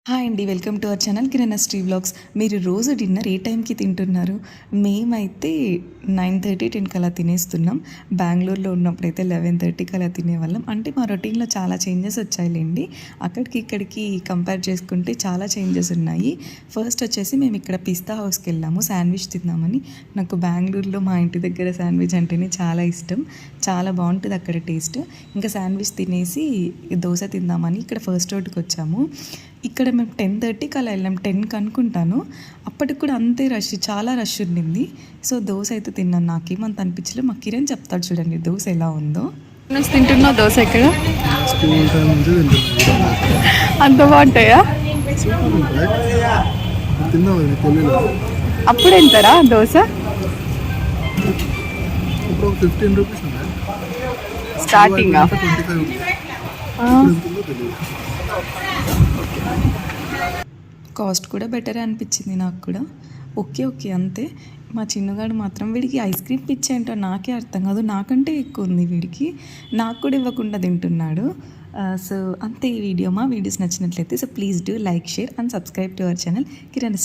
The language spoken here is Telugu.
హాయ్ అండి, welcome to our channel Kiran Sri vlogs. మీరు రోజు డిన్నర్ ఏ టైంకి తింటున్నారు? మేమైతే 9:30, 10కి అలా తినేస్తున్నాం. బెంగళూరులో ఉన్నప్పుడైతే 11:30కి అలా తినేవాళ్ళం. అంటే మా రొటీన్లో చాలా చేంజెస్ వచ్చాయిలేండి. అక్కడికి ఇక్కడికి కంపేర్ చేసుకుంటే చాలా చేంజెస్ ఉన్నాయి. ఫస్ట్ వచ్చేసి మేము ఇక్కడ పిస్తా హౌస్కి వెళ్ళాము శాండ్విచ్ తిందామని. నాకు బెంగళూరులో మా ఇంటి దగ్గర శాండ్విచ్ అంటేనే చాలా ఇష్టం. చాలా బాగుంటుంది అక్కడ టేస్ట్. ఇంకా శాండ్విచ్ తినేసి దోశ తిందామని ఇక్కడ ఫస్ట్ రోడ్కి వచ్చాము. ఇక్కడ మేము 10:30కి అలా వెళ్ళాం, 10కి అనుకుంటాను. అప్పటికి కూడా అంతే రష్, చాలా రష్ ఉండింది. సో దోశ అయితే తిన్నాను. నాకేమంత అనిపించలేదు. మా కిరణ్ చెప్తాడు చూడండి దోశ ఎలా ఉందో. తింటున్నావు దోశ ఎక్కడ? అంత బాగుంటాయా? అప్పుడు ఎంతరా దోశ? స్టార్టింగ్ కాస్ట్ కూడా బెటరే అనిపించింది నాకు కూడా. ఓకే అంతే. మా చిన్నగాడు మాత్రం వీడికి ఐస్ క్రీమ్ పిచ్చి ఏంటో నాకే అర్థం కాదు. నాకంటే ఎక్కువ ఉంది వీడికి. నాకు కూడా ఇవ్వకుండా తింటున్నాడు. సో అంతే ఈ వీడియో. మా వీడియోస్ నచ్చినట్లయితే so please do like, share and subscribe to our channel Kiran.